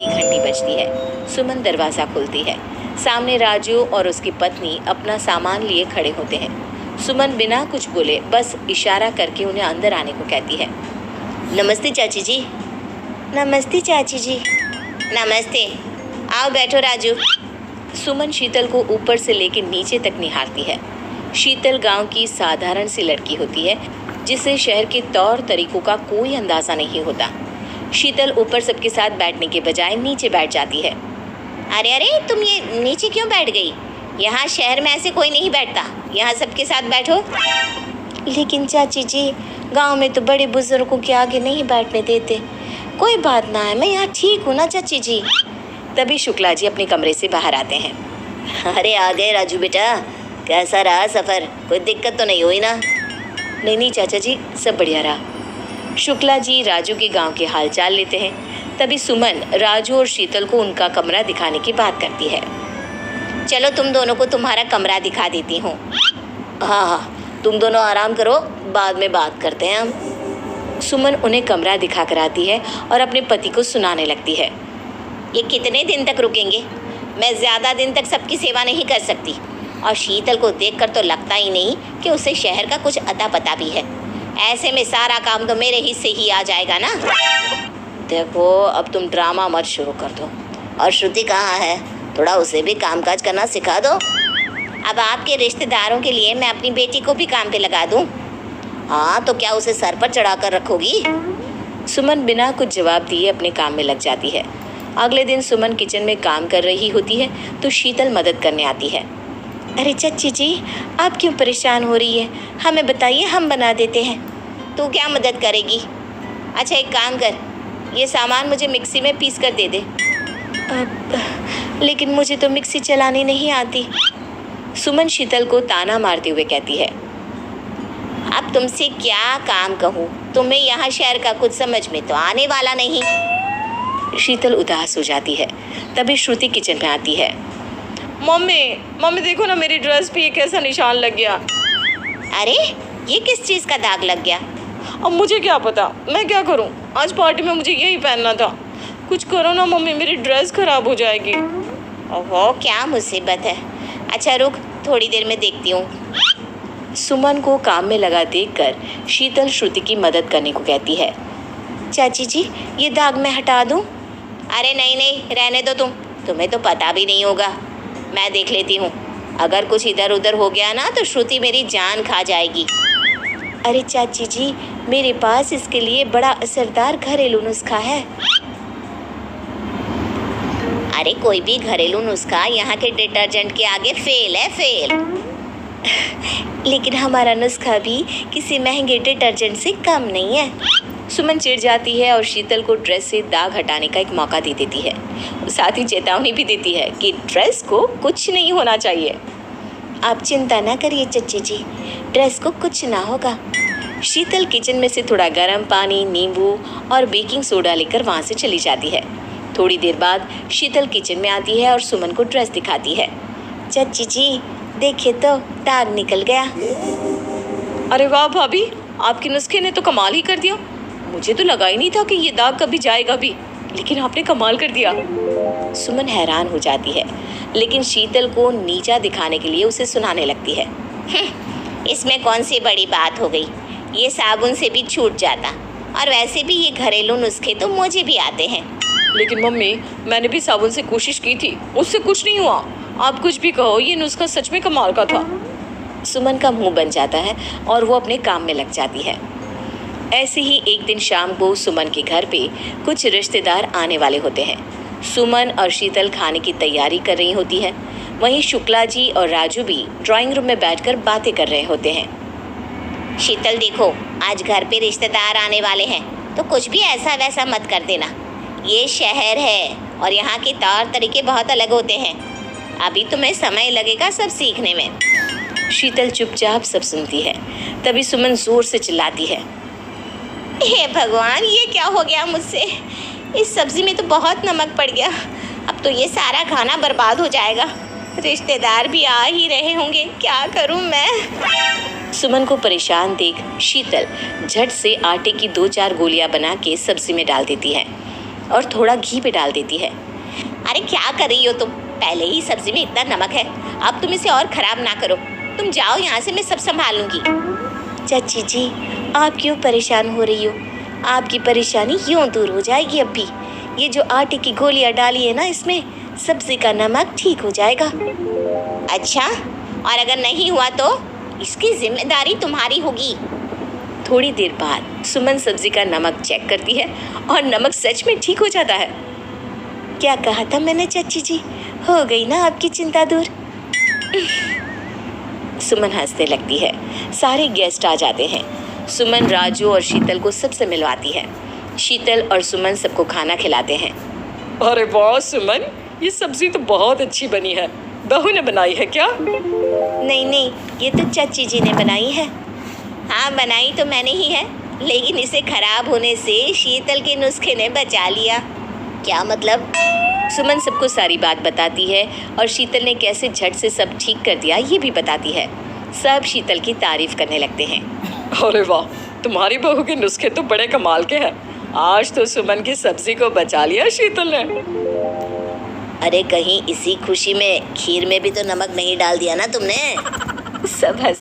घंटी बजती है। सुमन दरवाज़ा खोलती है। सामने राजू और उसकी पत्नी अपना सामान लिए खड़े होते हैं। सुमन बिना कुछ बोले बस इशारा करके उन्हें अंदर आने को कहती है। नमस्ते चाची जी। नमस्ते चाची जी। नमस्ते। आओ बैठो राजू। सुमन शीतल को ऊपर से लेकर नीचे तक निहारती है। शीतल गांव की साधारण सी लड़की होती है जिसे शहर के तौर तरीकों का कोई अंदाज़ा नहीं होता। शीतल ऊपर सबके साथ बैठने के बजाय नीचे बैठ जाती है। अरे अरे, तुम ये नीचे क्यों बैठ गई? यहाँ शहर में ऐसे कोई नहीं बैठता, यहाँ सबके साथ बैठो। लेकिन चाची जी, गांव में तो बड़े बुजुर्गों के आगे नहीं बैठने देते। कोई बात ना है, मैं यहाँ ठीक हूँ ना चाची जी। तभी शुक्ला जी अपने कमरे से बाहर आते हैं। अरे आ गए राजू बेटा, कैसा रहा सफ़र? कोई दिक्कत तो नहीं हुई ना? नहीं नहीं चाचा जी, सब बढ़िया रहा। शुक्ला जी राजू के गांव के हालचाल लेते हैं। तभी सुमन राजू और शीतल को उनका कमरा दिखाने की बात करती है। चलो तुम दोनों को तुम्हारा कमरा दिखा देती हूँ। हाँ हाँ, तुम दोनों आराम करो, बाद में बात करते हैं हम। सुमन उन्हें कमरा दिखा कर आती है और अपने पति को सुनाने लगती है। ये कितने दिन तक रुकेंगे? मैं ज़्यादा दिन तक सबकी सेवा नहीं कर सकती, और शीतल को देखकर तो लगता ही नहीं कि उसे शहर का कुछ अता पता भी है। ऐसे में सारा काम तो मेरे हिस्से ही आ जाएगा ना। देखो, अब तुम ड्रामा मत शुरू कर दो। और श्रुति कहाँ है? थोड़ा उसे भी कामकाज करना सिखा दो। अब आपके रिश्तेदारों के लिए मैं अपनी बेटी को भी काम पे लगा दूँ? हाँ, तो क्या उसे सर पर चढ़ा कर रखोगी? सुमन बिना कुछ जवाब दिए अपने काम में लग जाती है। अगले दिन सुमन किचन में काम कर रही होती है तो शीतल मदद करने आती है। अरे चाची जी, आप क्यों परेशान हो रही है? हमें बताइए, हम बना देते हैं। तू क्या मदद करेगी? अच्छा एक काम कर, ये सामान मुझे मिक्सी में पीस कर दे दे। लेकिन मुझे तो मिक्सी चलानी नहीं आती। सुमन शीतल को ताना मारते हुए कहती है। अब तुमसे क्या काम कहूँ? तुम्हें यहाँ शहर का कुछ समझ में तो आने वाला नहीं। शीतल उदास हो जाती है। तभी श्रुति किचन में आती है। मम्मी देखो ना, मेरी ड्रेस पे ये कैसा निशान लग गया। अरे ये किस चीज़ का दाग लग गया? अब मुझे क्या पता, मैं क्या करूं? आज पार्टी में मुझे यही पहनना था। कुछ करो ना मम्मी, मेरी ड्रेस खराब हो जाएगी। ओहो, क्या मुसीबत है। अच्छा रुक, थोड़ी देर में देखती हूँ। सुमन को काम में लगा देखकर शीतल श्रुति की मदद करने को कहती है। चाची जी, ये दाग मैं हटा दूँ? अरे नहीं नहीं, रहने दो तुम्हें तो पता भी नहीं होगा। मैं देख लेती हूँ। अगर कुछ इधर उधर हो गया ना तो श्रुति मेरी जान खा जाएगी। अरे चाची जी, मेरे पास इसके लिए बड़ा असरदार घरेलू नुस्खा है। अरे कोई भी घरेलू नुस्खा यहाँ के डिटर्जेंट के आगे फेल है, फेल। लेकिन हमारा नुस्खा भी किसी महंगे डिटर्जेंट से कम नहीं है। सुमन चिढ़ जाती है और शीतल को ड्रेस से दाग हटाने का एक मौका दे देती है। साथ ही चेतावनी भी देती है कि ड्रेस को कुछ नहीं होना चाहिए। आप चिंता ना करिए चच्ची जी, ड्रेस को कुछ ना होगा। शीतल किचन में से थोड़ा गर्म पानी, नींबू और बेकिंग सोडा लेकर वहाँ से चली जाती है। थोड़ी देर बाद शीतल किचन में आती है और सुमन को ड्रेस दिखाती है। चच्ची जी देखिए तो, दाग निकल गया। अरे वाह भाभी, आपके नुस्खे ने तो कमाल ही कर दिया। मुझे तो लगा ही नहीं था कि ये दाग कभी जाएगा भी, लेकिन आपने कमाल कर दिया। सुमन हैरान हो जाती है, लेकिन शीतल को नीचा दिखाने के लिए उसे सुनाने लगती है। इसमें कौन सी बड़ी बात हो गई, ये साबुन से भी छूट जाता, और वैसे भी ये घरेलू नुस्खे तो मुझे भी आते हैं। लेकिन मम्मी, मैंने भी साबुन से कोशिश की थी, उससे कुछ नहीं हुआ। आप कुछ भी कहो, ये नुस्खा सच में कमाल का था। सुमन का मुंह बन जाता है और वो अपने काम में लग जाती है। ऐसे ही एक दिन शाम को सुमन के घर पे कुछ रिश्तेदार आने वाले होते हैं। सुमन और शीतल खाने की तैयारी कर रही होती है। वहीं शुक्ला जी और राजू भी ड्राइंग रूम में बैठकर बातें कर रहे होते हैं। शीतल देखो, आज घर पे रिश्तेदार आने वाले हैं, तो कुछ भी ऐसा वैसा मत कर देना। ये शहर है और यहाँ के तौर तरीके बहुत अलग होते हैं। अभी तुम्हें समय लगेगा सब सीखने में। शीतल चुपचाप सब सुनती है। तभी सुमन जोर से चिल्लाती है। हे भगवान, ये क्या हो गया मुझसे? इस सब्जी में तो बहुत नमक पड़ गया। अब तो ये सारा खाना बर्बाद हो जाएगा। रिश्तेदार भी आ ही रहे होंगे, क्या करूं मैं? सुमन को परेशान देख शीतल झट से आटे की 2-4 गोलियां बना के सब्जी में डाल देती है। और थोड़ा घी भी डाल देती है। अरे क्या कर रही हो तुम? पहले ही सब्जी में इतना नमक है, अब तुम इसे और खराब ना करो। तुम जाओ यहाँ से, मैं सब संभाल लूंगी। चाची जी, आप क्यों परेशान हो रही हो? आपकी परेशानी यूं दूर हो जाएगी। अब भी ये जो आटे की गोलियां डाली है ना, इसमें सब्जी का नमक ठीक हो जाएगा। अच्छा, और अगर नहीं हुआ तो इसकी जिम्मेदारी तुम्हारी होगी। थोड़ी देर बाद सुमन सब्जी का नमक चेक करती है और नमक सच में ठीक हो जाता है। क्या कहा था मैंने चाची जी? हो गई ना आपकी चिंता दूर। सुमन हंसने लगती है। सारे गेस्ट आ जाते हैं। सुमन राजू और शीतल को सबसे मिलवाती है। शीतल और सुमन सबको खाना खिलाते हैं। अरे वाह सुमन, ये सब्जी तो बहुत अच्छी बनी है। बहू ने बनाई है क्या? नहीं नहीं, ये तो चाची जी ने बनाई है। हाँ, बनाई तो मैंने ही है, लेकिन इसे खराब होने से शीतल के नुस्खे ने बचा लिया। क्या मतलब? सुमन सबको सारी बात बताती है और शीतल ने कैसे झट से सब ठीक कर दिया ये भी बताती है। सब शीतल की तारीफ करने लगते हैं। अरे वाह, तुम्हारी बहू के नुस्खे तो बड़े कमाल के हैं। आज तो सुमन की सब्जी को बचा लिया शीतल ने। अरे कहीं इसी खुशी में खीर में भी तो नमक नहीं डाल दिया ना तुमने? सब हंस